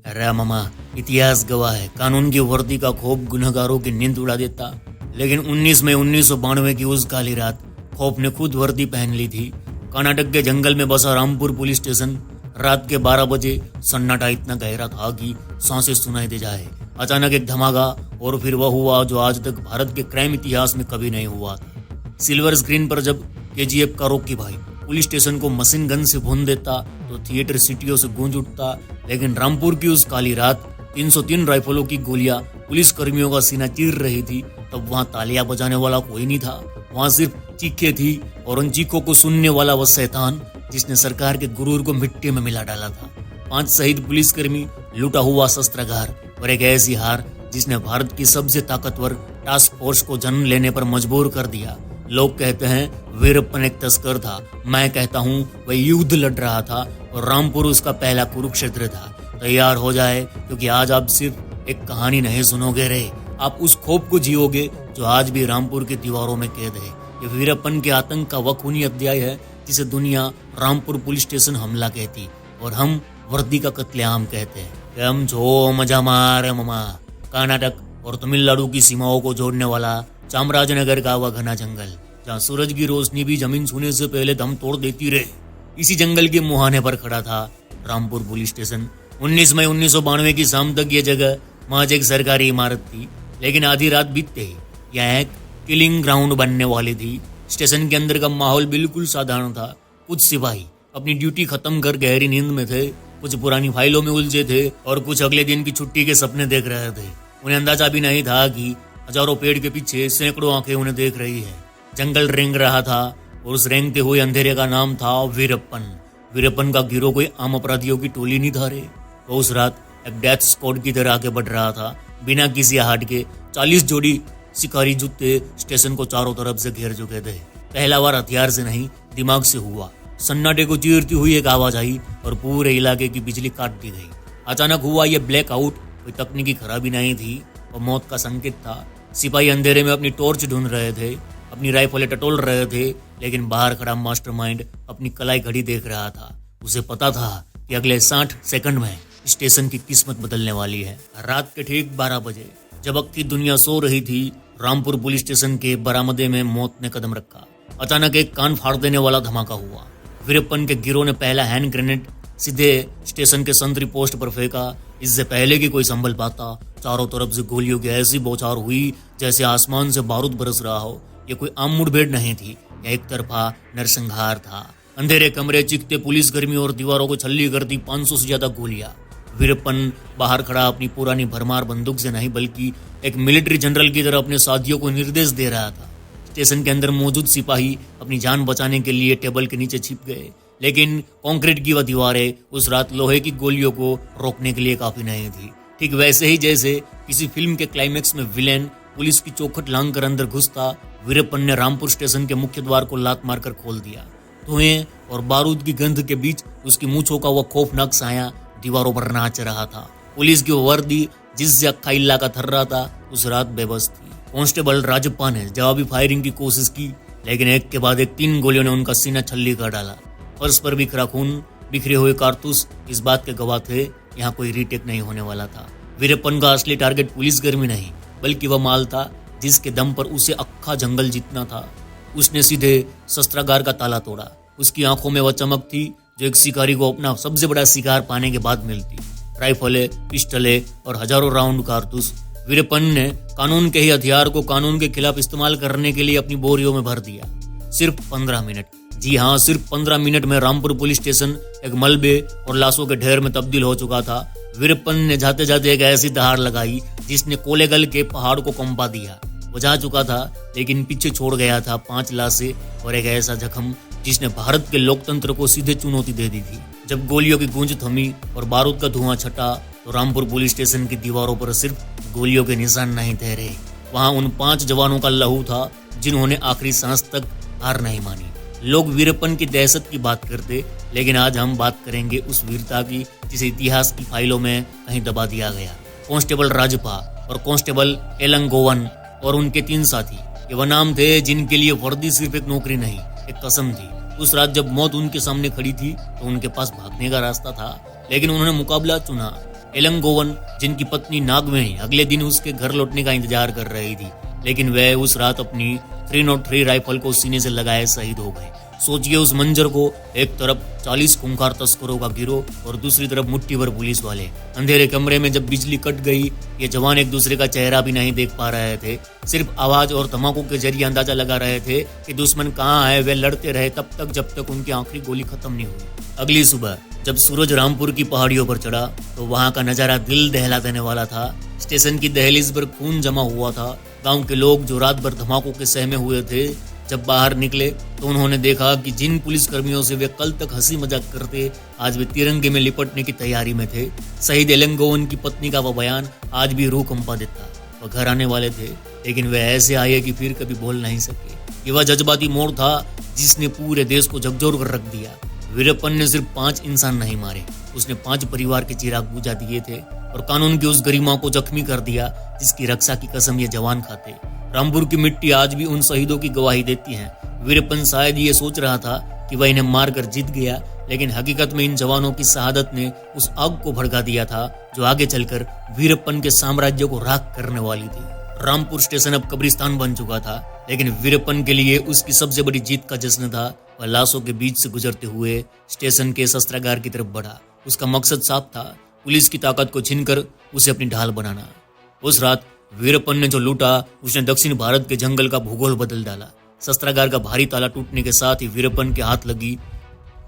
अरे मामा, इतिहास गवाह है, कानून की वर्दी का खौफ गुनहगारों की नींद उड़ा देता। लेकिन 19 मई 1992 की उस काली रात खौफ ने खुद वर्दी पहन ली थी। कर्नाटक के जंगल में बसा रामपुर पुलिस स्टेशन। रात के 12 बजे सन्नाटा इतना गहरा था कि सांसें सुनाई दे जाए। अचानक एक धमाका और फिर वह हुआ जो आज तक भारत के क्राइम इतिहास में कभी नहीं हुआ था। सिल्वर स्क्रीन पर जब केजीएफ का रॉकी भाई पुलिस स्टेशन को मशीन गन से भून देता तो थिएटर सिटियों से गूंज उठता। लेकिन रामपुर की उस काली रात 303 राइफलों की गोलियां पुलिस कर्मियों का सीना चीर रही थी। तब वहां तालियां बजाने वाला कोई नहीं था, वहां सिर्फ चीखें थी। और उन चीखों को सुनने वाला वह शैतान जिसने सरकार के गुरूर को मिट्टी में मिला डाला था। 5 शहीद पुलिसकर्मी, लूटा हुआ शस्त्रागार और एक ऐसी हार जिसने भारत की सबसे ताकतवर टास्क फोर्स को जन्म लेने पर मजबूर कर दिया। लोग कहते हैं वीरप्पन एक तस्कर था, मैं कहता हूँ वह युद्ध लड़ रहा था और रामपुर उसका पहला कुरुक्षेत्र था। तैयार हो जाए, क्योंकि आज आप सिर्फ एक कहानी नहीं सुनोगे रे, आप उस खौफ को जियोगे जो आज भी रामपुर की दीवारों में कैद है। ये वीरप्पन के आतंक का वह खूनी अध्याय है जिसे दुनिया रामपुर पुलिस स्टेशन हमला कहती और हम वर्दी का कत्लेआम कहते हैं। हम जो मजा मार ममा। कर्नाटक और तमिलनाडु की सीमाओं को जोड़ने वाला चामराजनगर का वह घना जंगल, जहाँ सूरज की रोशनी भी जमीन छूने से पहले दम तोड़ देती रहे, इसी जंगल के मुहाने पर खड़ा था रामपुर पुलिस स्टेशन। 19 मई 1992 की शाम तक ये जगह महज एक सरकारी इमारत थी। लेकिन आधी रात बीतते ही यह एक किलिंग ग्राउंड बनने वाली थी। स्टेशन के अंदर का माहौल बिल्कुल साधारण था। कुछ सिपाही अपनी ड्यूटी खत्म कर गहरी नींद में थे, कुछ पुरानी फाइलों में उलझे थे और कुछ अगले दिन की छुट्टी के सपने देख रहे थे। उन्हें अंदाजा भी नहीं था कि हजारों पेड़ के पीछे सैकड़ों आंखें उन्हें देख रही है। जंगल रेंग रहा था और उस रेंगते हुए अंधेरे का नाम था वीरप्पन। वीरप्पन का गिरोह कोई आम अपराधियों की टोली नहीं था रे। वो उस रात एक डेथ स्क्वाड की तरह आगे बढ़ रहा था। बिना किसी आहट के 40 जोड़ी शिकारी जूते स्टेशन को चारों तरफ से घेर चुके थे। पहला वार हथियार से नहीं, दिमाग से हुआ। सन्नाटे को चीरती हुई एक आवाज आई और पूरे इलाके की बिजली काट दी गई। अचानक हुआ यह ब्लैकआउट कोई तकनीकी खराबी नहीं थी, और मौत का संकेत था। सिपाही अंधेरे में अपनी टॉर्च ढूंढ रहे थे, अपनी राइफलें टटोल रहे थे। लेकिन बाहर खड़ा मास्टरमाइंड अपनी कलाई घड़ी देख रहा था। उसे पता था कि अगले 60 सेकंड में स्टेशन की किस्मत बदलने वाली है। रात के ठीक 12 बजे जब अक्की दुनिया सो रही थी, रामपुर पुलिस स्टेशन के बरामदे में मौत ने कदम रखा। अचानक एक कान फाड़ देने वाला धमाका हुआ। वीरप्पन के गिरोह ने पहला हैंड ग्रेनेड सीधे स्टेशन के संतरी पोस्ट पर फेंका। इससे पहले कि कोई संभल पाता, चारों तरफ से गोलियों की ऐसी बौछार हुई जैसे आसमान से बारूद बरस रहा हो। यह कोई आम मुठभेड़ नहीं थी, यह एक तरफा नरसंहार था। अंधेरे कमरे, चीखते पुलिसकर्मी और दीवारों को छल्ली करती 500 से ज्यादा गोलियां। वीरप्पन बाहर खड़ा अपनी पुरानी भरमार बंदूक से नहीं, बल्कि एक मिलिट्री जनरल की तरह अपने साथियों को निर्देश दे रहा था। स्टेशन के अंदर मौजूद सिपाही अपनी जान बचाने के लिए टेबल के नीचे छिप गए। लेकिन कंक्रीट की वह दीवारें उस रात लोहे की गोलियों को रोकने के लिए काफी नहीं थी। ठीक वैसे ही जैसे किसी फिल्म के क्लाइमेक्स में विलेन पुलिस की चौखट लांग कर अंदर घुसता, वीरप्पन ने रामपुर स्टेशन के मुख्य द्वार को लात मारकर खोल दिया। धुएं और बारूद की गंध के बीच उसकी मूंछों का वह खौफनाक साया दीवारों पर नाच रहा था। पुलिस की वर्दी जिससे अक्खा इलाका थर रहा था, उस रात बेबस थी। कांस्टेबल राजप्पा ने जवाबी फायरिंग की कोशिश की, लेकिन एक के बाद एक 3 गोलियों ने उनका सीना छल्ली कर डाला। फर्श पर बिखरा खून, बिखरे हुए कारतूस इस बात के गवाह थे, यहाँ कोई रीटेक नहीं होने वाला था। वीरप्पन का असली टारगेट पुलिसकर्मी नहीं, बल्कि वह माल था जिसके दम पर उसे अक्खा जंगल जीतना था। उसने सीधे शस्त्रागार का ताला तोड़ा। उसकी आंखों में वह चमक थी जो एक शिकारी को अपना सबसे बड़ा शिकार पाने के बाद मिलती। राइफलें, पिस्टलें और हजारों राउंड कारतूस। वीरप्पन ने कानून के ही हथियार को कानून के खिलाफ इस्तेमाल करने के लिए अपनी बोरियों में भर दिया। सिर्फ 15 मिनट, जी हाँ, सिर्फ 15 मिनट में रामपुर पुलिस स्टेशन एक मलबे और लाशों के ढेर में तब्दील हो चुका था। वीरप्पन ने जाते जाते एक ऐसी दहाड़ लगाई जिसने कोलेगल के पहाड़ को कंपा दिया। वो जा चुका था, लेकिन पीछे छोड़ गया था 5 लाशें और एक ऐसा जख्म जिसने भारत के लोकतंत्र को सीधे चुनौती दे दी थी। जब गोलियों की गूंज थमी और बारूद का धुआं छटा, तो रामपुर पुलिस स्टेशन की दीवारों पर सिर्फ गोलियों के निशान नहीं ठहरे, वहां उन 5 जवानों का लहू था जिन्होंने आखिरी सांस तक हार नहीं मानी। लोग वीरप्पन की दहशत की बात करते, लेकिन आज हम बात करेंगे उस वीरता की जिसे इतिहास की फाइलों में कहीं दबा दिया गया। कांस्टेबल राजप्पा और कांस्टेबल एलंगोवन और उनके 3 साथी, ये वह नाम थे जिनके लिए वर्दी सिर्फ एक नौकरी नहीं, एक कसम थी। उस रात जब मौत उनके सामने खड़ी थी तो उनके पास भागने का रास्ता था, लेकिन उन्होंने मुकाबला चुना। एलंगोवन, जिनकी पत्नी नागवेणी अगले दिन उसके घर लौटने का इंतजार कर रही थी, लेकिन वह उस रात अपनी 303 राइफल को सीने से लगाए शहीद हो गए। सोचिए उस मंजर को, एक तरफ 40 खूंखार तस्करों का गिरोह और दूसरी तरफ मुट्ठी भर पुलिस वाले। अंधेरे कमरे में जब बिजली कट गई, ये जवान एक दूसरे का चेहरा भी नहीं देख पा रहे थे, सिर्फ आवाज और धमाकों के जरिए अंदाजा लगा रहे थे कि दुश्मन कहाँ है। वे लड़ते रहे तब तक जब तक उनकी आखिरी गोली खत्म नहीं हुई। अगली सुबह जब सूरज रामपुर की पहाड़ियों पर चढ़ा तो वहां का नजारा दिल दहला देने वाला था। स्टेशन की दहलीज पर खून जमा हुआ था। गांव के लोग जो रात भर धमाकों के सहमे हुए थे, जब बाहर निकले तो उन्होंने देखा कि जिन पुलिस कर्मियों से वे कल तक हंसी मजाक करते, आज वे तिरंगे में लिपटने की तैयारी में थे। शहीद एलंगोवन की पत्नी का वह बयान आज भी रूह कंपा देता। वह घर आने वाले थे, लेकिन वे ऐसे आए कि फिर कभी बोल नहीं सके। ये वह जज्बाती मोड़ था जिसने पूरे देश को झकझोर कर रख दिया। वीरप्पन ने सिर्फ 5 इंसान नहीं मारे, उसने 5 परिवार के चिराग बुझा दिए थे और कानून की उस गरिमा को जख्मी कर दिया जिसकी रक्षा की कसम ये जवान खाते। रामपुर की मिट्टी आज भी उन शहीदों की गवाही देती है। वीरप्पन शायद ये सोच रहा था कि वह इन्हें मारकर जीत गया, लेकिन हकीकत में इन जवानों की शहादत ने उस आग को भड़का दिया था जो आगे चलकर वीरप्पन के साम्राज्य को राख करने वाली थी। रामपुर स्टेशन अब कब्रिस्तान बन चुका था, लेकिन वीरप्पन के लिए उसकी सबसे बड़ी जीत का जश्न था। वह लाशों के बीच से गुजरते हुए स्टेशन के शस्त्रागार की तरफ बढ़ा। उसका मकसद साफ था, पुलिस की ताकत को छीनकर उसे अपनी ढाल बनाना। उस रात वीरप्पन ने जो लूटा उसने दक्षिण भारत के जंगल का भूगोल बदल डाला। शस्त्रागार का भारी ताला टूटने के साथ ही वीरप्पन के हाथ लगी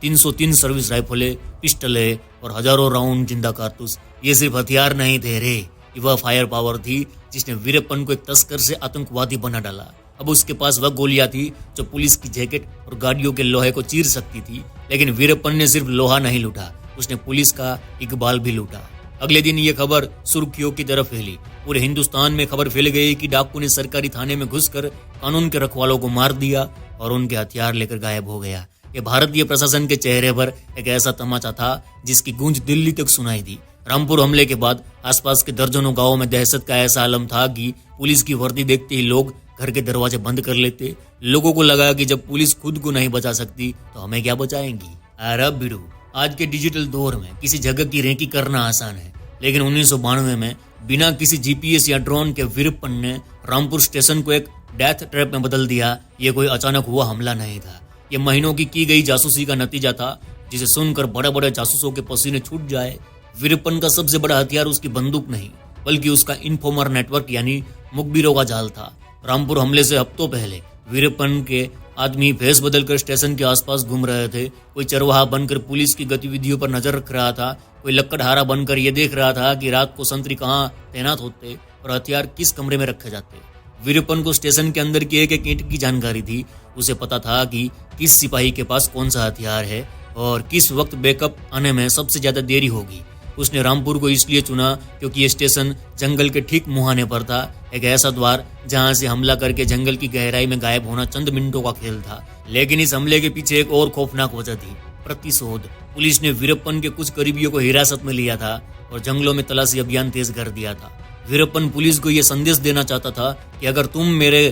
303 सर्विस राइफलें, पिस्टलें और हजारों राउंड जिंदा कारतूस। ये सिर्फ हथियार नहीं थे रे, वह फायर पावर थी जिसने वीरप्पन को एक तस्कर से आतंकवादी बना डाला। अब उसके पास वह गोलियां थी जो पुलिस की जैकेट और गाड़ियों के लोहे को चीर सकती थी। लेकिन वीरप्पन ने सिर्फ लोहा नहीं लूटा, उसने पुलिस का इकबाल भी लूटा। अगले दिन ये खबर सुर्खियों की तरफ फैली। पूरे हिंदुस्तान में खबर फैल गई कि डाकू ने सरकारी थाने में घुसकर कानून के रखवालों को मार दिया और उनके हथियार लेकर गायब हो गया। ये भारतीय प्रशासन के चेहरे पर एक ऐसा तमाचा था जिसकी गूंज दिल्ली तक सुनाई दी। रामपुर हमले के बाद आसपास के दर्जनों गांवों में दहशत का ऐसा आलम था कि पुलिस की वर्दी देखते ही लोग घर के दरवाजे बंद कर लेते। लोगों को लगा कि जब पुलिस खुद को नहीं बचा सकती तो हमें क्या बचाएंगी। अरे बिड़ू, आज के डिजिटल दौर में किसी जगह की रेकी करना आसान है, लेकिन 1992 में बिना किसी जीपीएस या ड्रोन के वीरप्पन ने रामपुर स्टेशन को एक डेथ ट्रैप में बदल दिया। ये कोई अचानक हुआ हमला नहीं था, ये महीनों की गई जासूसी का नतीजा था, जिसे सुनकर बड़े बड़े जासूसों के पसीने छूट जाए। वीरप्पन का सबसे बड़ा हथियार उसकी बंदूक नहीं, बल्कि उसका इन्फॉर्मर नेटवर्क यानी मुखबिरों का जाल था। रामपुर हमले से हफ्तों पहले वीरप्पन के आदमी भेष बदलकर स्टेशन के आसपास घूम रहे थे। कोई चरवाहा बनकर पुलिस की गतिविधियों पर नजर रख रहा था, कोई लक्कड़हारा बनकर यह देख रहा था कि रात को संतरी कहाँ तैनात होते और हथियार किस कमरे में रखे जाते। वीरप्पन को स्टेशन के अंदर की एक ईंट की जानकारी थी। उसे पता था कि किस सिपाही के पास कौन सा हथियार है और किस वक्त बैकअप आने में सबसे ज्यादा देरी होगी। उसने रामपुर को इसलिए चुना क्योंकि ये स्टेशन जंगल के ठीक मुहाने पर था, एक ऐसा द्वार जहां से हमला करके जंगल की गहराई में गायब होना चंद मिनटों का खेल था। लेकिन इस हमले के पीछे एक और खौफनाक वजह थी, प्रतिशोध। पुलिस ने वीरप्पन के कुछ करीबियों को हिरासत में लिया था और जंगलों में तलाशी अभियान तेज कर दिया था। वीरप्पन पुलिस को यह संदेश देना चाहता था कि अगर तुम मेरे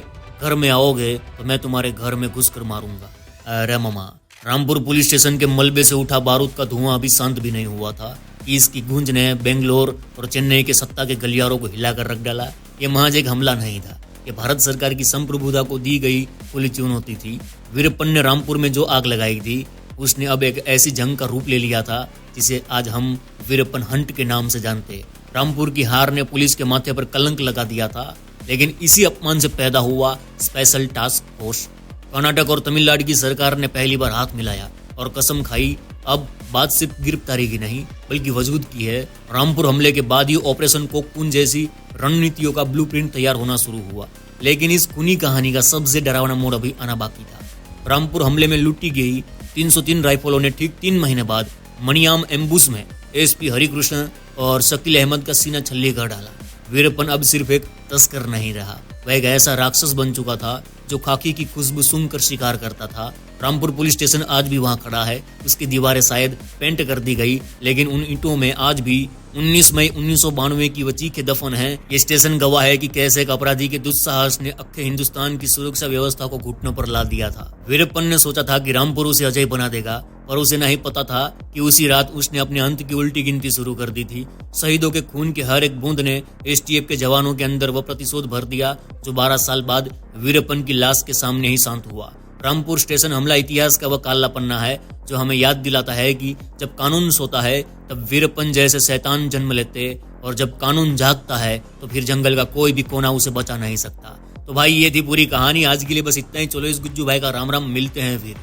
घर में आओगे तो मैं तुम्हारे घर में घुसकर मारूंगा। अरे मामा, रामपुर पुलिस स्टेशन के मलबे से उठा बारूद का धुआं अभी शांत भी नहीं हुआ था। इसकी गूंज ने बेंगलोर और चेन्नई के सत्ता के गलियारों को हिलाकर रख डाला। ये महज एक हमला नहीं था, ये भारत सरकार की संप्रभुता को दी गई खुली चुनौती थी। वीरप्पन ने रामपुर में जो आग लगाई थी उसने अब एक ऐसी जंग का रूप ले लिया था जिसे आज हम वीरप्पन हंट के नाम से जानते। रामपुर की हार ने पुलिस के माथे पर कलंक लगा दिया था, लेकिन इसी अपमान से पैदा हुआ स्पेशल टास्क फोर्स। कर्नाटक और तमिलनाडु की सरकार ने पहली बार हाथ मिलाया और कसम खाई अब बात सिर्फ गिरफ्तारी की नहीं बल्कि वजूद की है। रामपुर हमले के बाद ही ऑपरेशन कोकून जैसी रणनीतियों का ब्लूप्रिंट तैयार होना शुरू हुआ। लेकिन इस खूनी कहानी का सबसे डरावना मोड़ अभी आना बाकी था। रामपुर हमले में लूटी गई 303 राइफलों ने ठीक 3 महीने बाद मणियाम एम्बुस में एसपी हरिकृष्ण और शकील अहमद का सीना छल्ली कर डाला। वीरप्पन अब सिर्फ एक तस्कर नहीं रहा, वह एक ऐसा राक्षस बन चुका था जो खाकी की खुशबू सूंघकर शिकार करता था रामपुर पुलिस स्टेशन आज भी वहां खड़ा है। उसकी दीवारें शायद पेंट कर दी गई, लेकिन उन ईंटों में आज भी 19 मई 1992 की वो चीखें दफन है। ये स्टेशन गवाह है कि कैसे एक अपराधी के दुस्साहस ने अक्खे हिंदुस्तान की सुरक्षा व्यवस्था को घुटनों पर ला दिया था। वीरप्पन ने सोचा था कि रामपुर उसे अजय बना देगा, पर उसे नहीं पता था कि उसी रात उसने अपने अंत की उल्टी गिनती शुरू कर दी थी। शहीदों के खून के हर एक बूंद ने एसटीएफ के जवानों के अंदर वह प्रतिशोध भर दिया जो 12 साल बाद वीरप्पन की लाश के सामने ही शांत हुआ। रामपुर स्टेशन हमला इतिहास का वह काला पन्ना है जो हमें याद दिलाता है कि जब कानून सोता है तब वीरप्पन जैसे शैतान जन्म लेते, और जब कानून जागता है तो फिर जंगल का कोई भी कोना उसे बचा नहीं सकता। तो भाई ये थी पूरी कहानी। आज के लिए बस इतना ही। चलो इस गुज्जू भाई का राम राम, मिलते हैं फिर।